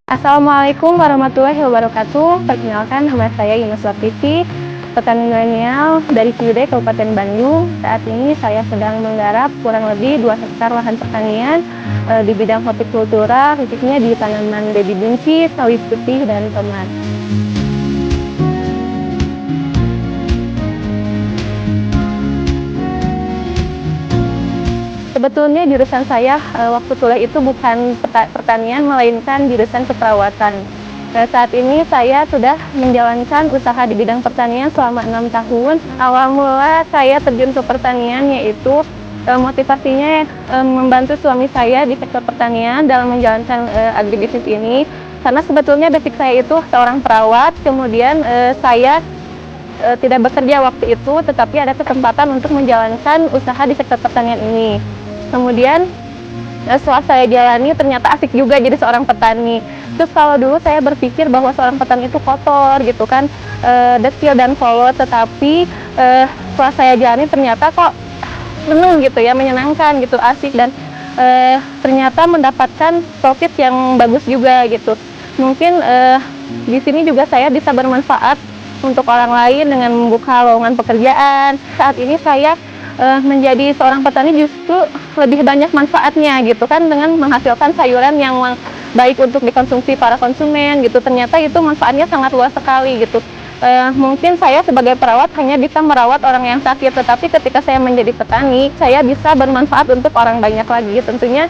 Assalamualaikum warahmatullahi wabarakatuh. Perkenalkan, nama saya Yunus Latify, petani milenial dari Ciwidey, Kabupaten Bandung. Saat ini saya sedang menggarap kurang lebih 2 hektar lahan pertanian di bidang hortikultura, khususnya di tanaman baby buncis, sawi putih, dan tomat. Sebetulnya jurusan saya waktu kuliah itu bukan pertanian, melainkan jurusan keperawatan. Saat ini saya sudah menjalankan usaha di bidang pertanian selama 6 tahun. Awal mula saya terjun ke pertanian yaitu motivasinya membantu suami saya di sektor pertanian dalam menjalankan agribisnis ini. Karena sebetulnya basic saya itu seorang perawat, kemudian saya tidak bekerja waktu itu, tetapi ada kesempatan untuk menjalankan usaha di sektor pertanian ini. Kemudian setelah saya jalani ternyata asik juga jadi seorang petani. Terus kalau dulu saya berpikir bahwa seorang petani itu kotor gitu kan, detil dan kolot, tetapi setelah saya jalani ternyata kok seneng gitu ya, menyenangkan gitu, asik, dan ternyata mendapatkan profit yang bagus juga gitu. Mungkin di sini juga saya bisa bermanfaat untuk orang lain dengan membuka lowongan pekerjaan. Saat ini saya menjadi seorang petani justru lebih banyak manfaatnya gitu kan, dengan menghasilkan sayuran yang baik untuk dikonsumsi para konsumen gitu. Ternyata itu manfaatnya sangat luas sekali gitu. Mungkin saya sebagai perawat hanya bisa merawat orang yang sakit, tetapi ketika saya menjadi petani, saya bisa bermanfaat untuk orang banyak lagi, tentunya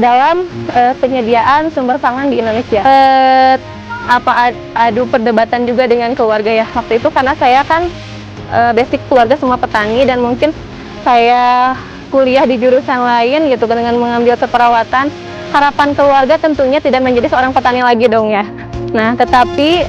dalam penyediaan sumber pangan di Indonesia. Adu perdebatan juga dengan keluarga ya waktu itu, karena saya kan basic keluarga semua petani, dan mungkin saya kuliah di jurusan lain gitu dengan mengambil keperawatan. Harapan keluarga tentunya tidak menjadi seorang petani lagi dong ya. Nah, tetapi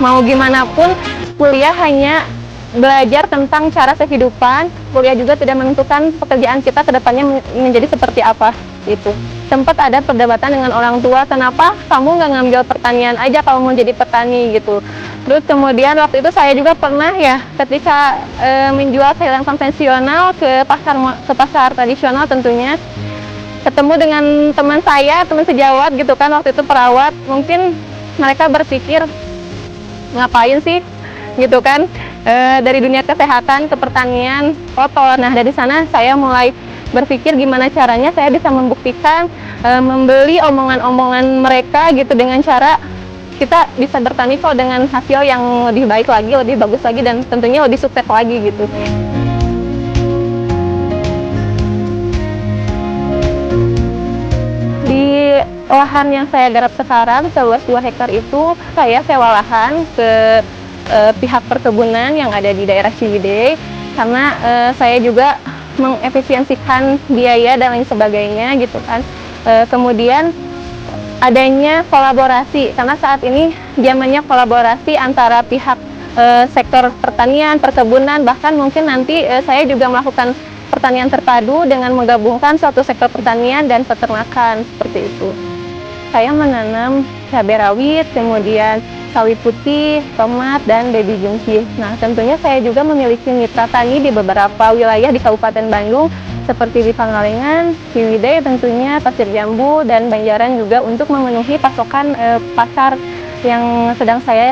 mau gimana pun kuliah hanya belajar tentang cara kehidupan. Kuliah juga tidak menentukan pekerjaan kita kedepannya menjadi seperti apa itu. Sempat ada perdebatan dengan orang tua, kenapa kamu nggak ngambil pertanian aja kalau mau jadi petani gitu. Terus kemudian waktu itu saya juga pernah ya, ketika menjual sayuran konvensional ke pasar tradisional, tentunya ketemu dengan teman saya, teman sejawat gitu kan, waktu itu perawat. Mungkin mereka berpikir ngapain sih gitu kan, dari dunia kesehatan ke pertanian kotor. Nah, dari sana saya mulai berpikir gimana caranya saya bisa membuktikan, membeli omongan-omongan mereka gitu, dengan cara kita bisa bertani kok dengan hasil yang lebih baik lagi, lebih bagus lagi, dan tentunya lebih sukses lagi gitu. Di lahan yang saya garap sekarang seluas 2 hektar itu saya sewa lahan ke pihak perkebunan yang ada di daerah Ciwidey, karena saya juga mengefisiensikan biaya dan lain sebagainya gitu kan. Kemudian adanya kolaborasi, karena saat ini zamannya kolaborasi antara pihak sektor pertanian, perkebunan, bahkan mungkin nanti saya juga melakukan pertanian terpadu dengan menggabungkan suatu sektor pertanian dan peternakan, seperti itu. Saya menanam cabai rawit, kemudian sawi putih, tomat, dan baby buncis. Nah, tentunya saya juga memiliki mitra tani di beberapa wilayah di Kabupaten Bandung, seperti di Pangalengan, Ciwidey, tentunya Pasir Jambu, dan Banjaran juga, untuk memenuhi pasokan pasar yang sedang saya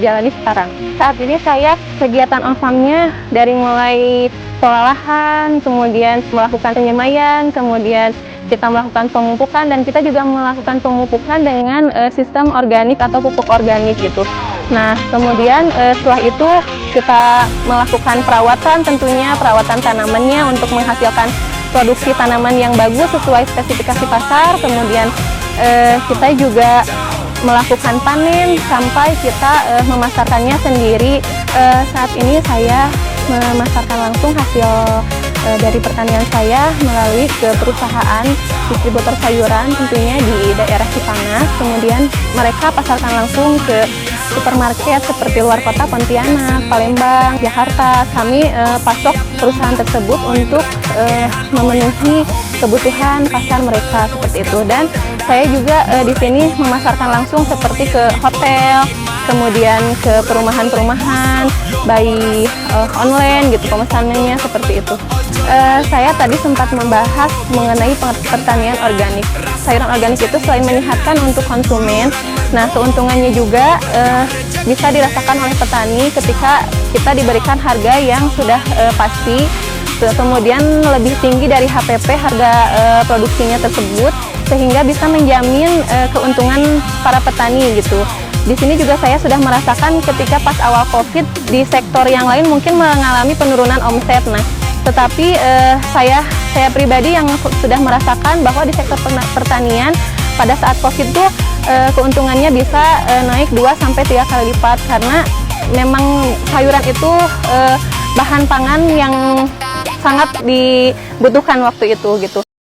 jalani sekarang. Saat ini saya kegiatan on-farm-nya dari mulai pengolahan, kemudian melakukan penyemaian, kemudian kita melakukan pemupukan, dan kita juga melakukan pemupukan dengan sistem organik atau pupuk organik gitu. Nah, kemudian setelah itu kita melakukan perawatan, tentunya perawatan tanamannya untuk menghasilkan produksi tanaman yang bagus sesuai spesifikasi pasar. Kemudian kita juga melakukan panen sampai kita memasarkannya sendiri. Saat ini saya memasarkan langsung hasil dari pertanian saya melalui ke perusahaan distributor sayuran, tentunya di daerah Cipanas. Kemudian mereka pasarkan langsung ke supermarket seperti luar kota, Pontianak, Palembang, Jakarta. Kami pasok perusahaan tersebut untuk memenuhi kebutuhan pasar mereka, seperti itu. Dan saya juga di sini memasarkan langsung seperti ke hotel, kemudian ke perumahan-perumahan, by online gitu, pemesanannya seperti itu. Saya tadi sempat membahas mengenai pertanian organik. sayuran organik itu selain menyehatkan untuk konsumen, nah keuntungannya juga bisa dirasakan oleh petani ketika kita diberikan harga yang sudah pasti, kemudian lebih tinggi dari HPP harga produksinya tersebut, sehingga bisa menjamin keuntungan para petani gitu. Di sini juga saya sudah merasakan ketika pas awal COVID di sektor yang lain mungkin mengalami penurunan omset. Nah, tetapi saya pribadi yang sudah merasakan bahwa di sektor pertanian pada saat COVID itu keuntungannya bisa naik 2-3 kali lipat, karena memang sayuran itu bahan pangan yang sangat dibutuhkan waktu itu gitu.